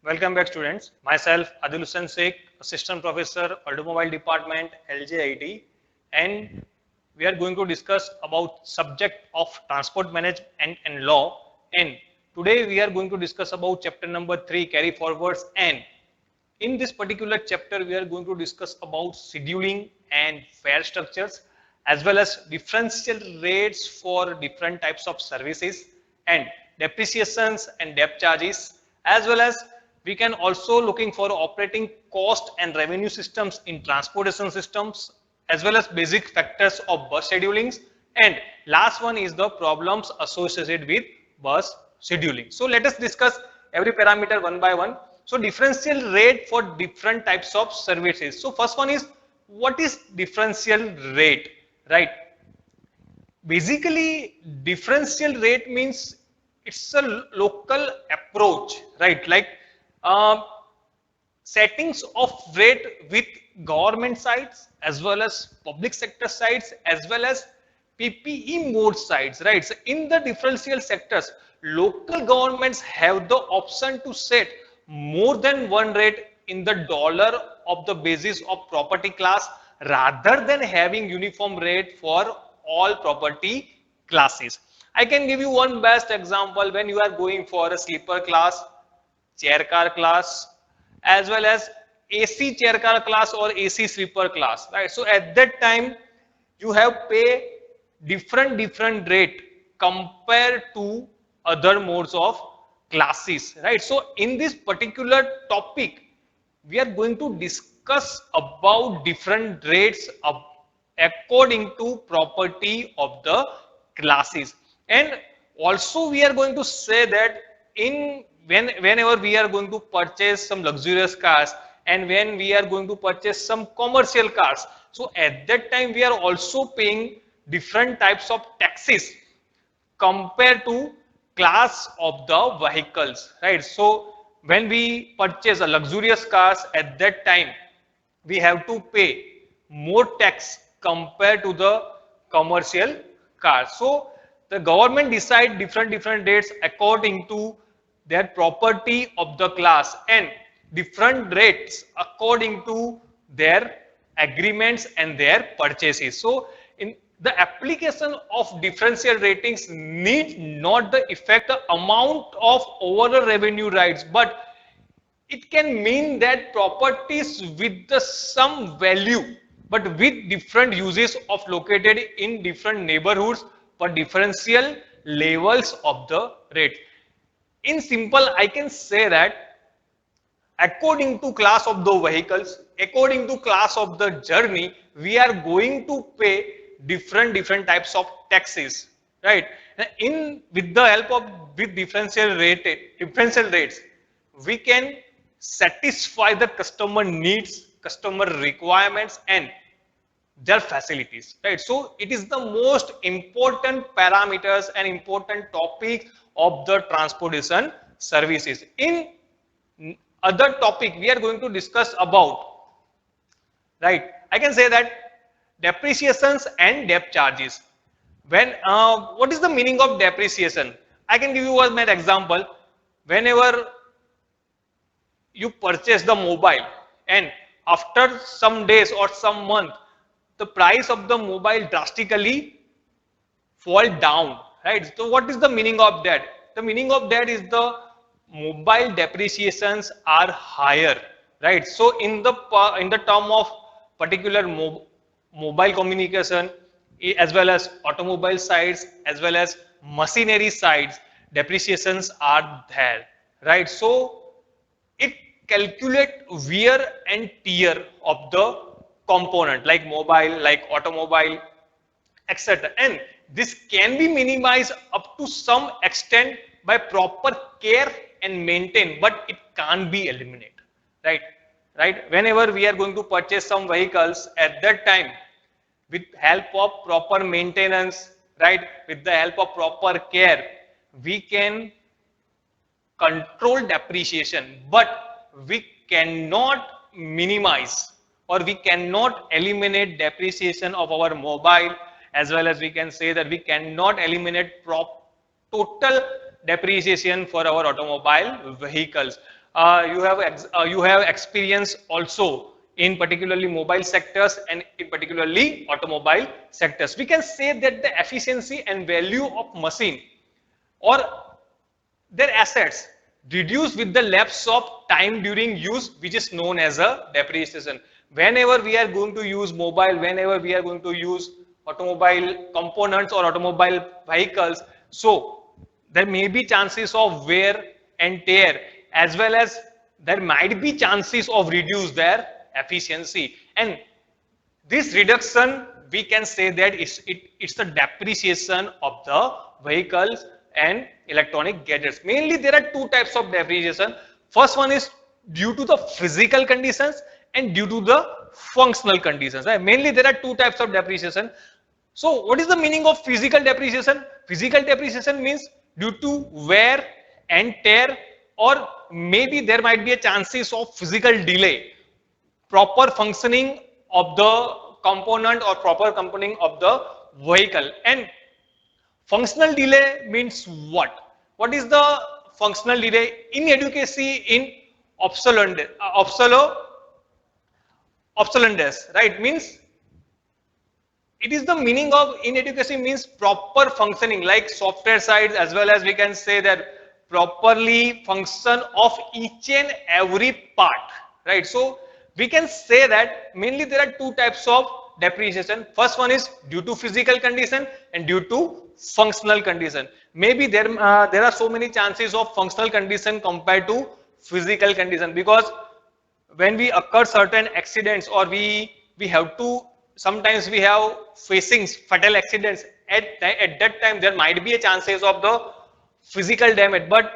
Welcome back students. Myself Adil Hussain Sheikh, Assistant Professor, Automobile Department, LJIT, and we are going to discuss about subject of transport management and law. And today we are going to discuss about chapter number 3, carry forwards. And in this particular chapter, we are going to discuss about scheduling and fare structures, as well as differential rates for different types of services and depreciations and depth charges, as well as we can also looking for operating cost and revenue systems in transportation systems, as well as basic factors of bus schedulings. And last one is the problems associated with bus scheduling. So let us discuss every parameter one by one. So differential rate for different types of services. So first one is, what is differential rate, right? Basically, differential rate means it's a local approach, right? Like settings of rate with government sites as well as public sector sites as well as PPE mode sites, right? So in the differential sectors, local governments have the option to set more than one rate in the dollar of the basis of property class rather than having uniform rate for all property classes. I can give you one best example. When you are going for a sleeper class, chair car class, as well as AC chair car class or AC sleeper class, right? So at that time you have pay different rate compared to other modes of classes, right? So in this particular topic we are going to discuss about different rates of according to property of the classes. And also we are going to say that in whenever we are going to purchase some luxurious cars and when we are going to purchase some commercial cars, so at that time we are also paying different types of taxes compared to class of the vehicles, right? So when we purchase a luxurious cars, at that time we have to pay more tax compared to the commercial cars. So the government decide different rates according to their property of the class and different rates according to their agreements and their purchases. So in the application of differential ratings need not the effect the amount of overall revenue rights, but it can mean that properties with the some value but with different uses of located in different neighborhoods for differential levels of the rate. In simple, I can say that according to class of the vehicles, according to class of the journey, we are going to pay different types of taxes, right? In with the help of with differential rates, we can satisfy the customer needs, customer requirements, and their facilities, right? So it is the most important parameters and important topic of the transportation services. In other topic we are going to discuss about, right? I can say that depreciations and depth charges. When what is the meaning of depreciation? I can give you one example. Whenever you purchase the mobile and after some days or some month the price of the mobile drastically fall down, right? So what is the meaning of that? The meaning of that is the mobile depreciations are higher, right? So in the term of particular mobile communication as well as automobile sides as well as machinery sides, depreciations are there, right? So it calculate wear and tear of the component like mobile, like automobile, etc. And this can be minimized up to some extent by proper care and maintain, but it can't be eliminated, right? Right? Whenever we are going to purchase some vehicles, at that time, with help of proper maintenance, right, with the help of proper care, we can control depreciation, but we cannot minimize or we cannot eliminate depreciation of our mobile, as well as we can say that we cannot eliminate total depreciation for our automobile vehicles. you have experience also in particularly mobile sectors and in particularly automobile sectors. We can say that the efficiency and value of machine or their assets reduce with the lapse of time during use, which is known as a depreciation. Whenever we are going to use mobile, whenever we are going to use automobile components or automobile vehicles, so there may be chances of wear and tear, as well as there might be chances of reduce their efficiency. And this reduction, we can say that it's the depreciation of the vehicles and electronic gadgets. Mainly there are two types of depreciation. First one is due to the physical conditions and due to the functional conditions. Right? Mainly there are two types of depreciation. So what is the meaning of physical depreciation? Physical depreciation means due to wear and tear, or maybe there might be a chances of physical delay, proper functioning of the component or proper functioning of the vehicle. And functional delay means what? What is the functional delay? In education, in obsolescence, right? Means it is the meaning of in education means proper functioning, like software sides, as well as we can say that properly function of each and every part, right? So we can say that mainly there are two types of depreciation. First one is due to physical condition and due to functional condition. Maybe there are so many chances of functional condition compared to physical condition, because when we occur certain accidents, or we have to, sometimes we have facing fatal accidents, at that time there might be a chances of the physical damage, but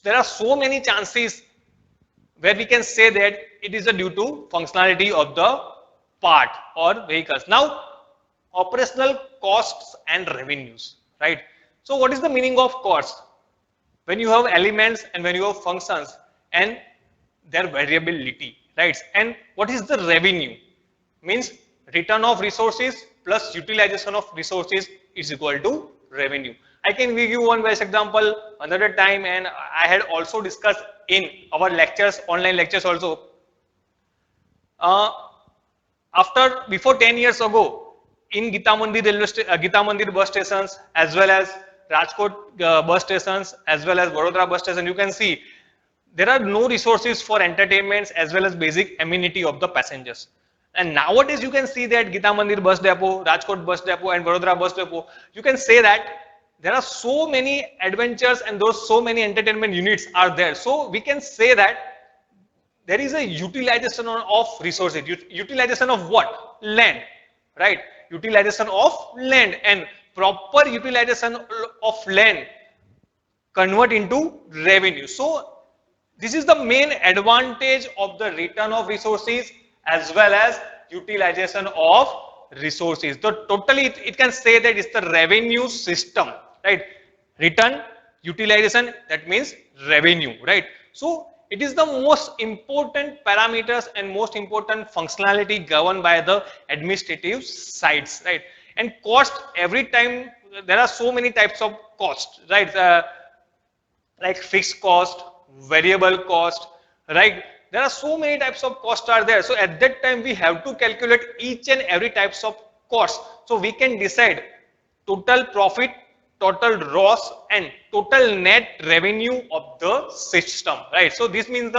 there are so many chances where we can say that it is due to functionality of the part or vehicles. Now, operational costs and revenues, right? So what is the meaning of cost? When you have elements and when you have functions and their variability, right? And what is the revenue? Means return of resources plus utilization of resources is equal to revenue. I can give you one best example another time, and I had also discussed in our lectures, online lectures also. Before 10 years ago, in Gita Mandir bus stations, as well as Rajkot bus stations, as well as Vadodara bus station, you can see there are no resources for entertainments as well as basic amenity of the passengers. And nowadays you can see that Gita Mandir bus depot, Rajkot bus depot and Vadodara bus depot, you can say that there are so many adventures and those so many entertainment units are there. So we can say that there is a utilization of resources. Utilization of what? Land, right? Utilization of land, and proper utilization of land convert into revenue. So this is the main advantage of the return of resources as well as utilization of resources. So totally it can say that it's the revenue system, right? Return, utilization, that means revenue, right? So it is the most important parameters and most important functionality governed by the administrative sides, right? And cost, every time there are so many types of cost, right? Like fixed cost, variable cost, right? There are so many types of costs are there. So at that time we have to calculate each and every types of cost. So we can decide total profit, total loss and total net revenue of the system, right? So this means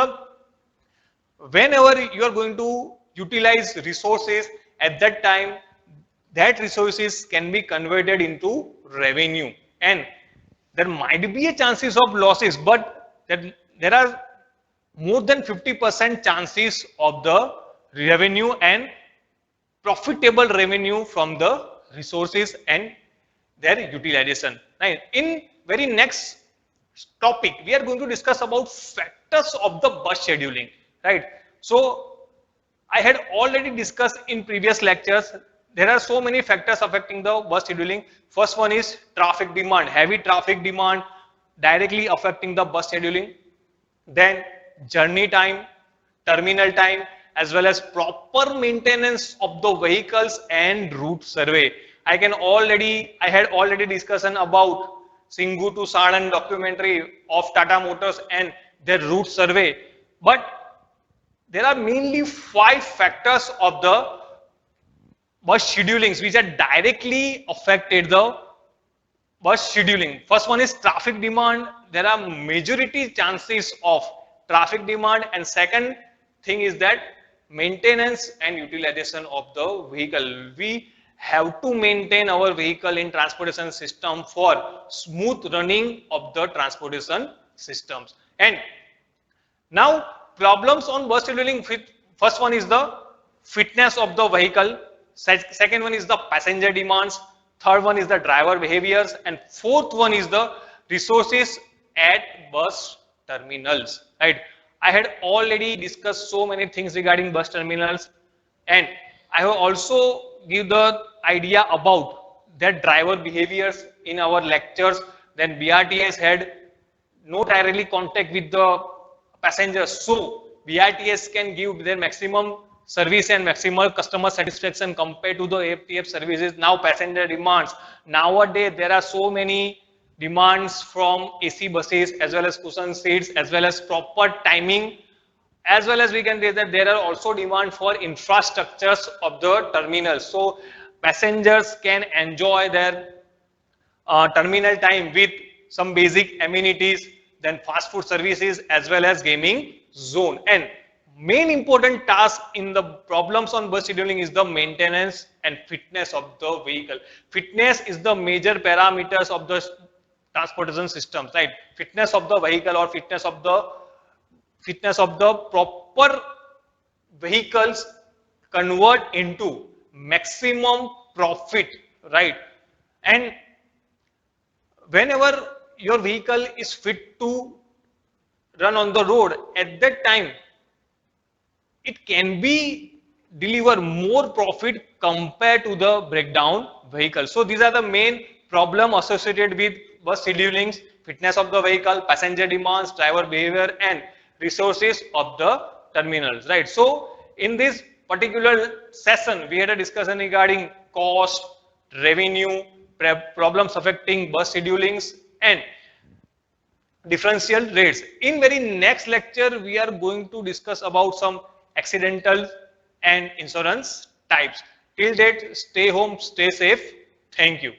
whenever you are going to utilize resources, at that time that resources can be converted into revenue, and there might be a chances of losses, but there are more than 50% chances of the revenue and profitable revenue from the resources and their utilization. Right? In very next topic, we are going to discuss about factors of the bus scheduling. Right? So I had already discussed in previous lectures. There are so many factors affecting the bus scheduling. First one is traffic demand, heavy traffic demand directly affecting the bus scheduling. Then journey time, terminal time, as well as proper maintenance of the vehicles and route survey. I had already discussion about Singhu to Saran documentary of Tata Motors, and their route survey. But there are mainly 5 factors of the bus schedulings which are directly affected the bus scheduling. First one is traffic demand. There are majority chances of traffic demand, and second thing is that maintenance and utilization of the vehicle. We have to maintain our vehicle in transportation system for smooth running of the transportation systems. And now problems on bus scheduling, first one is the fitness of the vehicle, second one is the passenger demands, third one is the driver behaviors, and fourth one is the resources at bus terminals, right? I had already discussed so many things regarding bus terminals, and I have also give the idea about that driver behaviors in our lectures. Then BRTS had no directly contact with the passengers, so BRTS can give their maximum service and maximal customer satisfaction compared to the AFTF services. Now passenger demands. Nowadays there are so many demands from AC buses as well as cushion seats as well as proper timing, as well as we can say that there are also demand for infrastructures of the terminals. So passengers can enjoy their terminal time with some basic amenities, then fast food services as well as gaming zone. And main important task in the problems on bus scheduling is the maintenance and fitness of the vehicle. Fitness is the major parameters of the transportation systems, right? Fitness of the vehicle or fitness of the proper vehicles convert into maximum profit, right? And whenever your vehicle is fit to run on the road, at that time it can be deliver more profit compared to the breakdown vehicle. So these are the main problem associated with bus schedulings: fitness of the vehicle, passenger demands, driver behavior, and resources of the terminals, right? So in this particular session we had a discussion regarding cost, revenue, problems affecting bus schedulings, and differential rates. In very next lecture we are going to discuss about some accidental and insurance types. Till that, stay home, stay safe. Thank you.